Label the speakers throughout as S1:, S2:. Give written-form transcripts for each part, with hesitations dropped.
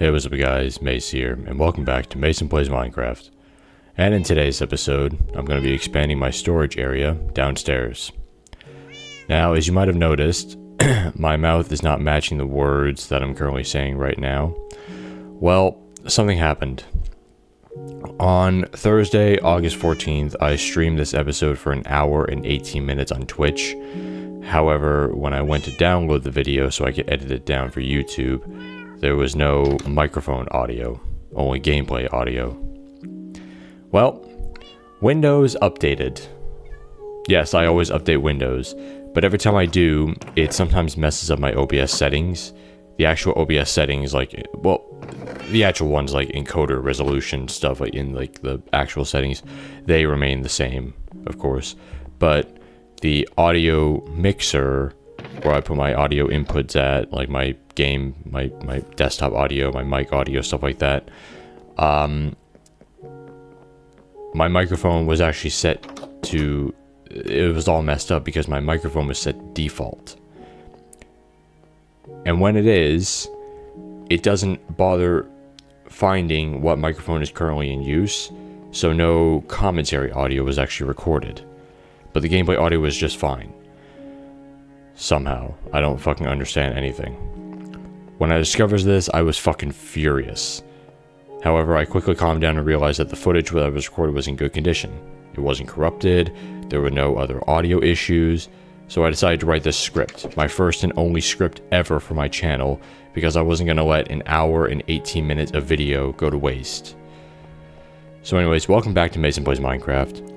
S1: Hey, what's up guys, Mace here, and welcome back to Mason Plays Minecraft. And in today's episode, I'm going to be expanding my storage area downstairs. Now, as you might have noticed, my mouth is not matching the words that I'm currently saying right now. Well, something happened. On Thursday, August 14th, I streamed this episode for an hour and 18 minutes on Twitch. However, when I went to download the video so I could edit it down for YouTube, there was no microphone audio, only gameplay audio. Well, Windows updated. Yes, I always update Windows, but every time I do, it sometimes messes up my OBS settings. The actual OBS settings, the actual ones like encoder resolution stuff, like in the actual settings, they remain the same, of course. But the audio mixer, where I put my audio inputs at, like my game, my desktop audio, my mic audio, stuff like that. My microphone was actually set to, it was all messed up because my microphone was set default. And when it is, it doesn't bother finding what microphone is currently in use, so no commentary audio was actually recorded. But the gameplay audio was just fine. Somehow. I don't fucking understand anything. When I discovered this, I was fucking furious. However, I quickly calmed down and realized that the footage that was recorded was in good condition. It wasn't corrupted, there were no other audio issues, so I decided to write this script, my first and only script ever for my channel, because I wasn't going to let an hour and 18 minutes of video go to waste. So anyways, welcome back to Mason Plays Minecraft.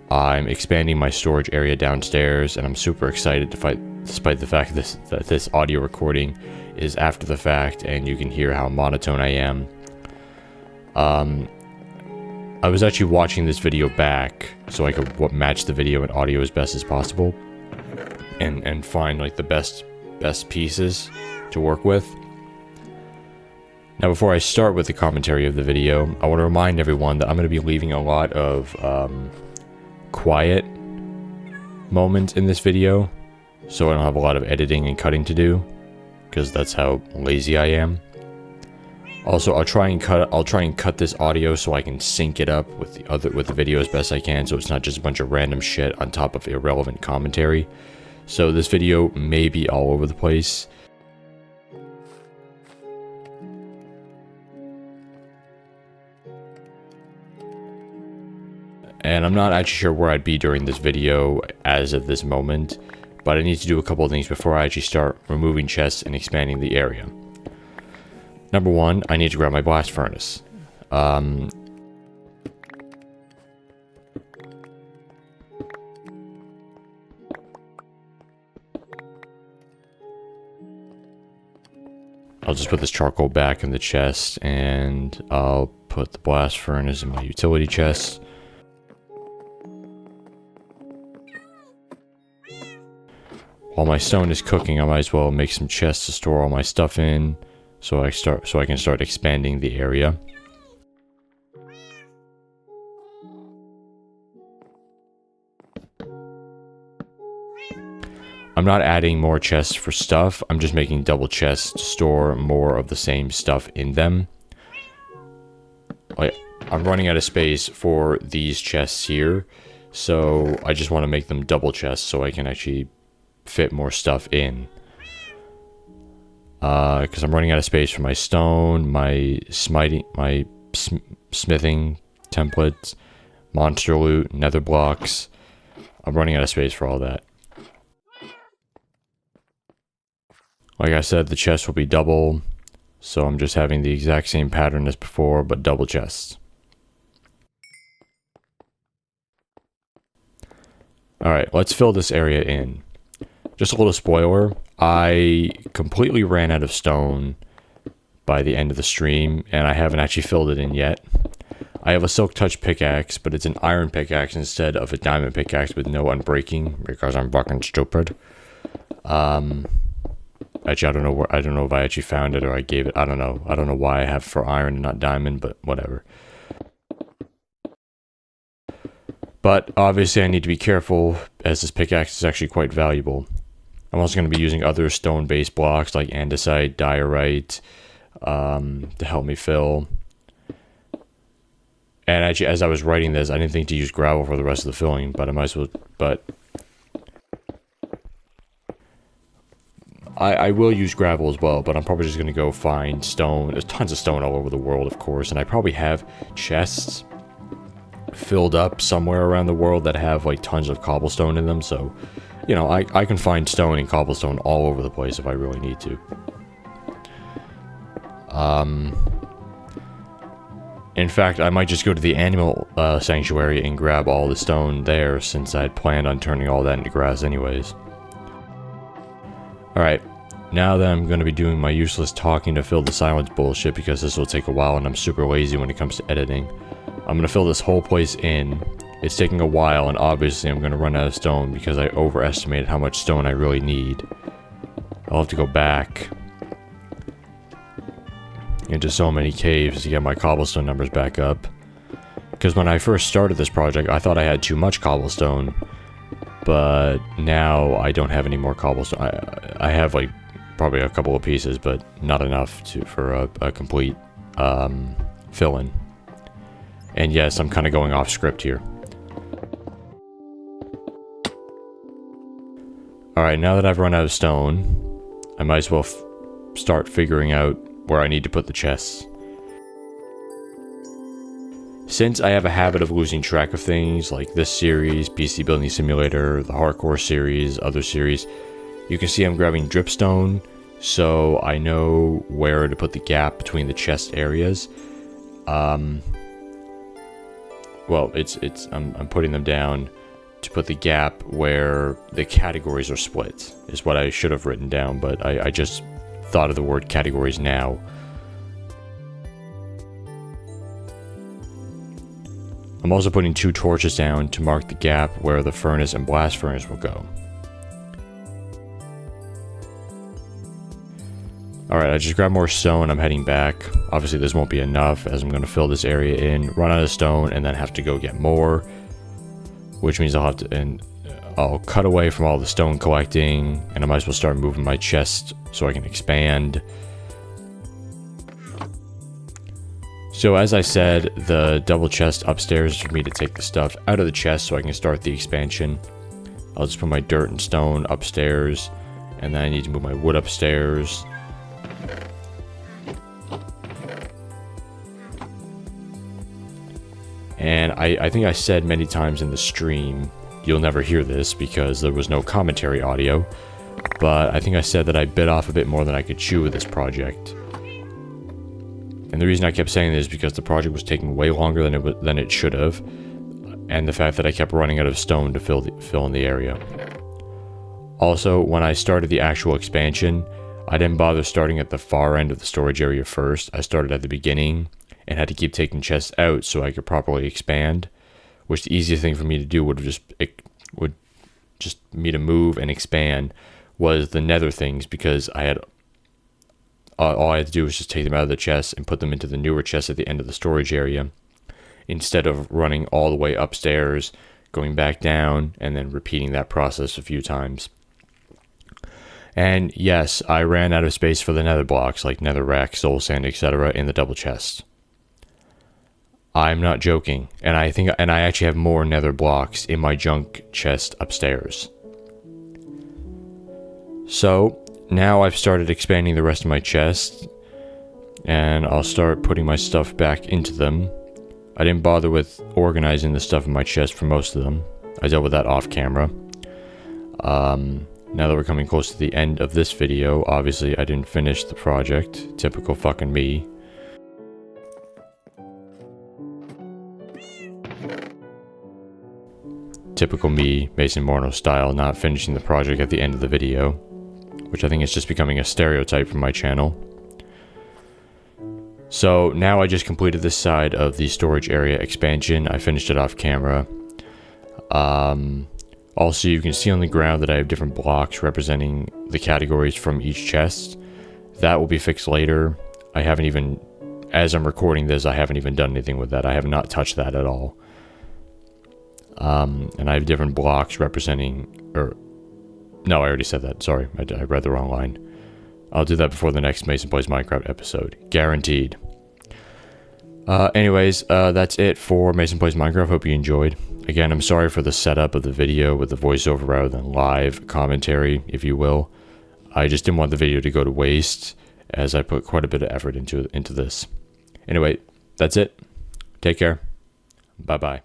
S1: I'm expanding my storage area downstairs, and I'm super excited despite the fact that this audio recording is after the fact, and you can hear how monotone I am. I was actually watching this video back so I could match the video and audio as best as possible, and find like the best pieces to work with. Now, before I start with the commentary of the video, I want to remind everyone that I'm going to be leaving a lot of quiet moments in this video, so I don't have a lot of editing and cutting to do, because that's how lazy I am. Also, I'll try and cut this audio so I can sync it up with the video as best I can, so it's not just a bunch of random shit on top of irrelevant commentary. So this video may be all over the place. And I'm not actually sure where I'd be during this video as of this moment, but I need to do a couple of things before I actually start removing chests and expanding the area. Number one, I need to grab my blast furnace. I'll just put this charcoal back in the chest, and I'll put the blast furnace in my utility chest. While my stone is cooking, I might as well make some chests to store all my stuff in, so I can start expanding the area. I'm not adding more chests for stuff, I'm just making double chests to store more of the same stuff in them. I'm running out of space for these chests here, so I just want to make them double chests so I can actually fit more stuff in. Because I'm running out of space for my stone, my smithing templates, monster loot, nether blocks. I'm running out of space for all that. Like I said, the chest will be double, so I'm just having the exact same pattern as before, but double chests. Alright, let's fill this area in. Just a little spoiler, I completely ran out of stone by the end of the stream, and I haven't actually filled it in yet. I have a silk touch pickaxe, but it's an iron pickaxe instead of a diamond pickaxe with no unbreaking, because I'm fucking stupid. Actually, I don't know if I actually found it or I gave it, I don't know why I have for iron and not diamond, but whatever. But obviously I need to be careful, as this pickaxe is actually quite valuable. I'm also going to be using other stone-based blocks like andesite, diorite, to help me fill. And actually, as I was writing this, I didn't think to use gravel for the rest of the filling, but I might as well. But I will use gravel as well, but I'm probably just going to go find stone. There's tons of stone all over the world, of course, and I probably have chests filled up somewhere around the world that have like tons of cobblestone in them, so you know, I can find stone and cobblestone all over the place if I really need to. In fact, I might just go to the animal sanctuary and grab all the stone there, since I had planned on turning all that into grass anyways. Alright, now that I'm going to be doing my useless talking to fill the silence bullshit, because this will take a while and I'm super lazy when it comes to editing, I'm going to fill this whole place in. It's taking a while, and obviously I'm going to run out of stone because I overestimated how much stone I really need. I'll have to go back into so many caves to get my cobblestone numbers back up. Because when I first started this project, I thought I had too much cobblestone, but now I don't have any more cobblestone. I have like probably a couple of pieces, but not enough for a complete fill-in. And yes, I'm kind of going off script here. Alright, now that I've run out of stone, I might as well start figuring out where I need to put the chests. Since I have a habit of losing track of things, like this series, PC Building Simulator, the Hardcore series, other series, you can see I'm grabbing dripstone, so I know where to put the gap between the chest areas. Well, I'm putting them down to put the gap where the categories are split, is what I should have written down, but I just thought of the word categories now. I'm also putting 2 torches down to mark the gap where the furnace and blast furnace will go. Alright, I just grabbed more stone, I'm heading back. Obviously this won't be enough, as I'm going to fill this area in, run out of stone, and then have to go get more. Which means I'll cut away from all the stone collecting, and I might as well start moving my chest so I can expand. So as I said, the double chest upstairs is for me to take the stuff out of the chest so I can start the expansion. I'll just put my dirt and stone upstairs, and then I need to move my wood upstairs. And I think I said many times in the stream, you'll never hear this because there was no commentary audio, but I think I said that I bit off a bit more than I could chew with this project. And the reason I kept saying this is because the project was taking way longer than it should have, and the fact that I kept running out of stone to fill in the area. Also, when I started the actual expansion, I didn't bother starting at the far end of the storage area first. I started at the beginning and had to keep taking chests out so I could properly expand, which the easiest thing for me to do would just me to move and expand was the nether things, because I had all I had to do was just take them out of the chest and put them into the newer chest at the end of the storage area, instead of running all the way upstairs, going back down, and then repeating that process a few times. And yes, I ran out of space for the nether blocks like netherrack, soul sand, etc. in the double chest. I'm not joking, and I actually have more nether blocks in my junk chest upstairs. So now I've started expanding the rest of my chest, and I'll start putting my stuff back into them. I didn't bother with organizing the stuff in my chest for most of them. I dealt with that off camera. Now that we're coming close to the end of this video, obviously I didn't finish the project. Typical fucking me. Typical me, Mason Morno style, not finishing the project at the end of the video, which I think is just becoming a stereotype for my channel. So now I just completed this side of the storage area expansion. I finished it off camera. Also, you can see on the ground that I have different blocks representing the categories from each chest. That will be fixed later. I haven't even, as I'm recording this, I haven't even done anything with that. I have not touched that at all. And I have different blocks representing, no, I already said that, sorry, I read the wrong line. I'll do that before the next Mason Plays Minecraft episode. Guaranteed. Anyways, that's it for Mason Plays Minecraft. Hope you enjoyed. Again, I'm sorry for the setup of the video with the voiceover rather than live commentary, if you will. I just didn't want the video to go to waste, as I put quite a bit of effort into this. Anyway, that's it. Take care. Bye-bye.